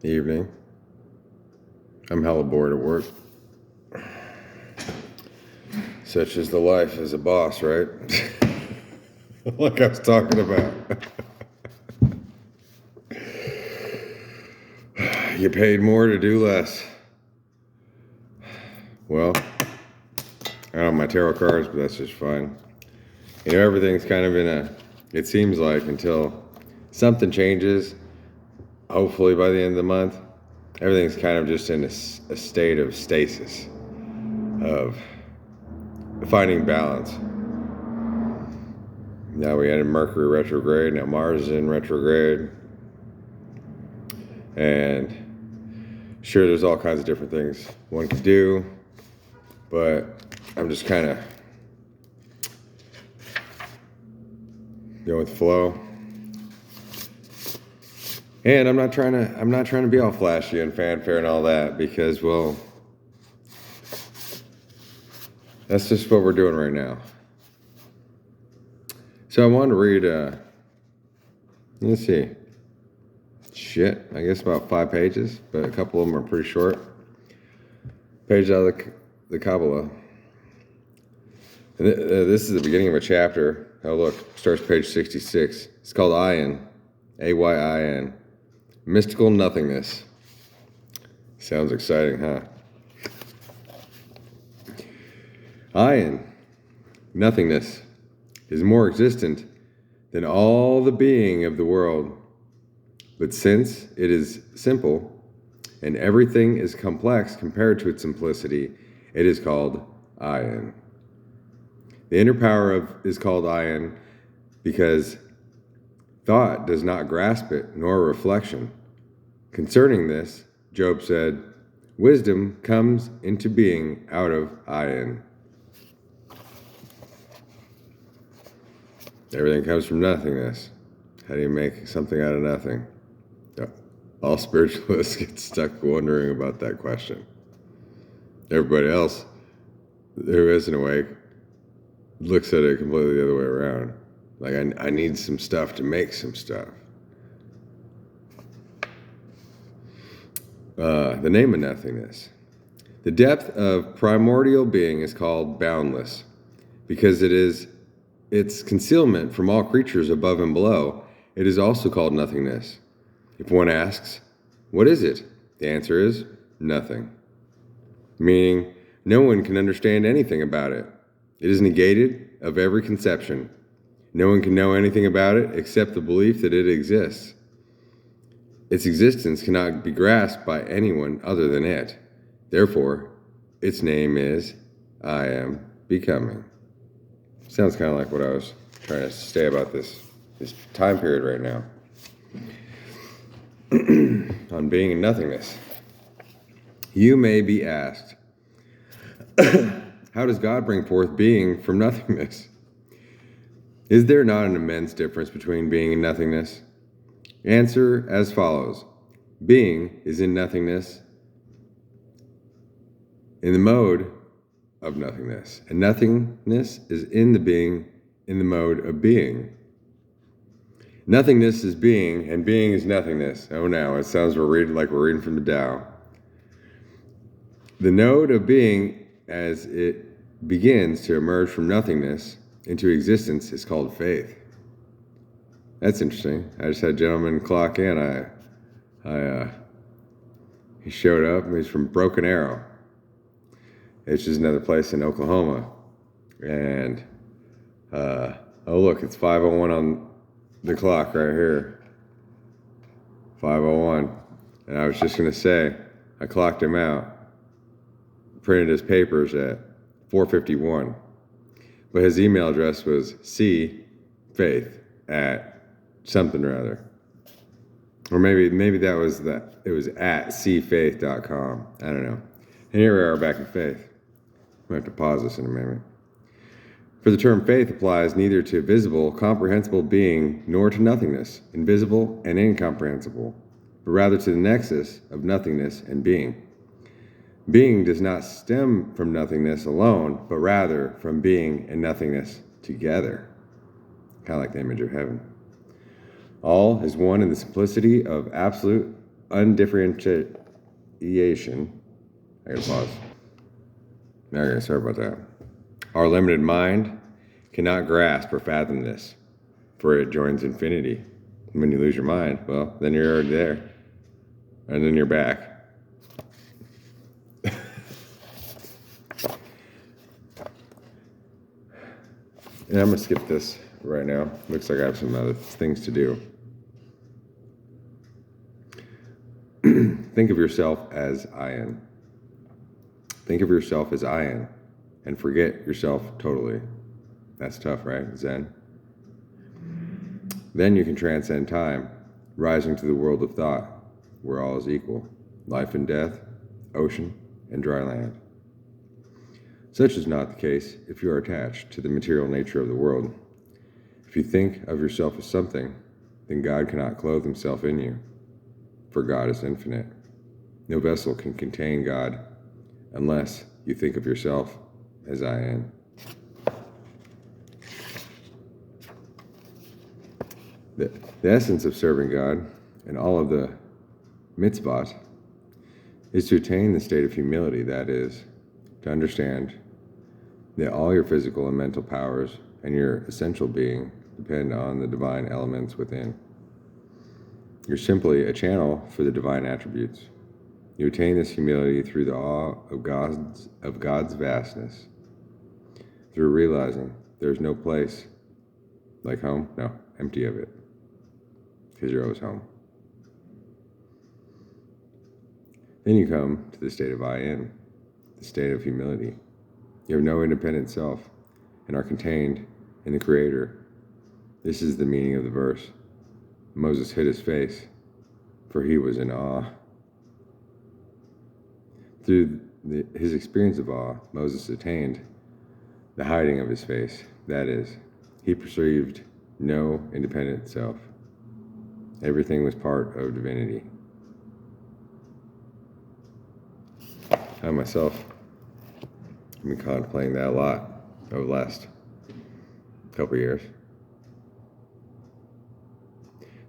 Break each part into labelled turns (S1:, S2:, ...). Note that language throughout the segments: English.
S1: evening. I'm hella bored at work. Such is the life as a boss, right? Like I was talking about. You paid more to do less. Well, I don't have my tarot cards, but that's just fine. You know, everything's kind of it seems like until something changes, hopefully by the end of the month, everything's kind of just in a state of stasis, of finding balance. Now we had Mercury retrograde, now Mars is in retrograde. And sure, there's all kinds of different things one could do, but I'm just kind of going with the flow. And I'm not trying to be all flashy and fanfare and all that, because, well, that's just what we're doing right now. So I wanted to read, let's see, I guess about 5 pages, but a couple of them are pretty short. Page out of the Kabbalah. And this is the beginning of a chapter. Oh, look, starts page 66. It's called AYIN, AYIN, Mystical Nothingness. Sounds exciting, huh? AYIN, nothingness, is more existent than all the being of the world. But since it is simple, and everything is complex compared to its simplicity, it is called AYIN. The inner power is called AYIN because thought does not grasp it, nor reflection. Concerning this, Job said, "Wisdom comes into being out of AYIN." Everything comes from nothingness. How do you make something out of nothing? All spiritualists get stuck wondering about that question. Everybody else who isn't awake looks at it completely the other way around. Like, I need some stuff to make some stuff. The name of nothingness. The depth of primordial being is called boundless, because its concealment from all creatures above and below. It is also called nothingness. If one asks, what is it? The answer is nothing. Meaning, no one can understand anything about it. It is negated of every conception. No one can know anything about it except the belief that it exists. Its existence cannot be grasped by anyone other than it. Therefore, its name is I am becoming. Sounds kind of like what I was trying to say about this time period right now. On being in nothingness. You may be asked, how does God bring forth being from nothingness? Is there not an immense difference between being and nothingness? Answer as follows. Being is in nothingness, in the mode of nothingness, and nothingness is in the being, in the mode of being. Nothingness is being, and being is nothingness. Oh, now it sounds we're reading from the Tao. The node of being, as it begins to emerge from nothingness into existence, is called faith. That's interesting. I just had a gentleman clock in. He showed up. He's from Broken Arrow. It's just another place in Oklahoma. And oh, look, it's 5:01 on the clock right here. 5:01. And I was just going to say, I clocked him out, printed his papers at 4:51. But his email address was cfaith at something or other. Or maybe that was that. It was at cfaith.com. I don't know. And here we are back in faith. I'm going to have to pause this in a minute. For the term faith applies neither to visible, comprehensible being, nor to nothingness, invisible and incomprehensible, but rather to the nexus of nothingness and being. Being does not stem from nothingness alone, but rather from being and nothingness together. Kind of like the image of heaven. All is one in the simplicity of absolute undifferentiation. I gotta pause. Okay, sorry about that. Our limited mind cannot grasp or fathom this, for it joins infinity. When you lose your mind, well, then you're already there. And then you're back. And I'm going to skip this right now. Looks like I have some other things to do. Think of yourself as AYIN. Think of yourself as AYIN and forget yourself totally. That's tough, right? Zen. Then you can transcend time, rising to the world of thought, where all is equal, life and death, ocean and dry land. Such is not the case if you are attached to the material nature of the world. If you think of yourself as something, then God cannot clothe himself in you, for God is infinite. No vessel can contain God unless you think of yourself as AYIN. The essence of serving God and all of the mitzvot is to attain the state of humility, that is, to understand that all your physical and mental powers and your essential being depend on the divine elements within. You're simply a channel for the divine attributes. You attain this humility through the awe of God's vastness, through realizing there's no place like home, no, empty of it, because you're always home. Then you come to the state of AYIN, the state of humility. You have no independent self and are contained in the Creator. This is the meaning of the verse. Moses hid his face, for he was in awe. Through his experience of awe, Moses attained the hiding of his face. That is, he perceived no independent self. Everything was part of divinity. I myself have been contemplating that a lot over the last couple of years.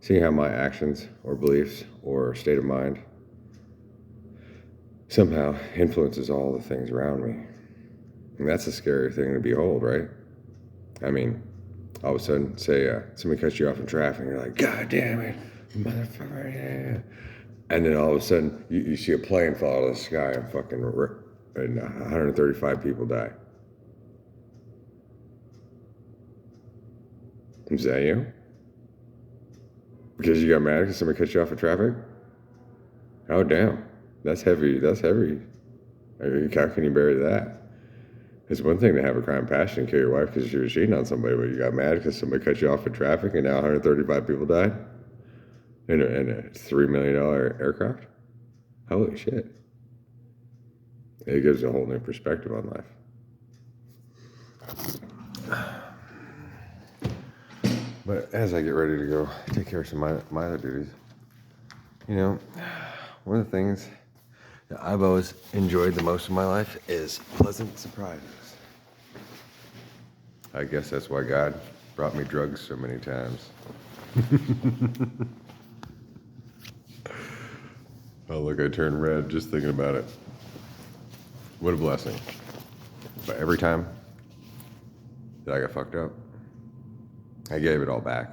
S1: Seeing how my actions or beliefs or state of mind somehow influences all the things around me. And that's a scary thing to behold, right? I mean, all of a sudden, say somebody cuts you off in traffic and you're like, God damn it, motherfucker, yeah. And then all of a sudden, you see a plane fall out of the sky and fucking and 135 people die. Is that you? Because you got mad because somebody cut you off in traffic? Oh, damn. That's heavy. That's heavy. I mean, how can you bury that? It's one thing to have a crime passion and kill your wife because you were cheating on somebody, but you got mad because somebody cut you off in traffic and now 135 people died? In a $3 million aircraft? Holy shit. It gives a whole new perspective on life. But as I get ready to go take care of some of my other duties, you know, one of the things that I've always enjoyed the most in my life is pleasant surprises. I guess that's why God brought me drugs so many times. Oh, look, I turned red just thinking about it. What a blessing. But every time that I got fucked up, I gave it all back.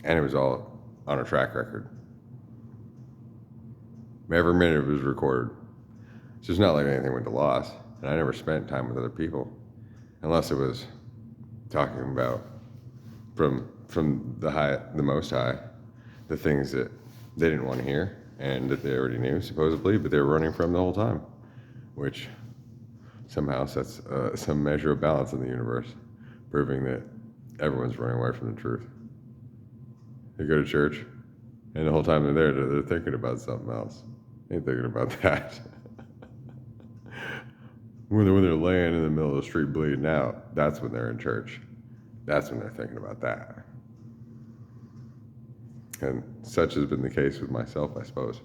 S1: And it was all on a track record. Every minute of it was recorded. So it's not like anything went to loss. And I never spent time with other people. Unless it was talking about from the most high, the things that they didn't want to hear and that they already knew, supposedly, but they were running from the whole time, which somehow sets some measure of balance in the universe, proving that everyone's running away from the truth. They go to church, and the whole time they're there, they're thinking about something else. They ain't thinking about that. When they're laying in the middle of the street bleeding out, that's when they're in church. That's when they're thinking about that. And such has been the case with myself, I suppose.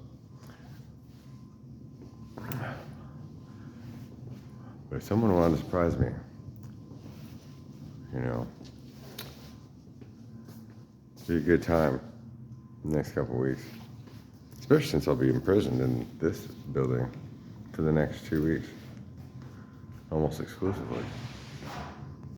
S1: But if someone wanted to surprise me, you know, it'd be a good time the next couple of weeks. especially since I'll be imprisoned in this building for the next 2 weeks, almost exclusively.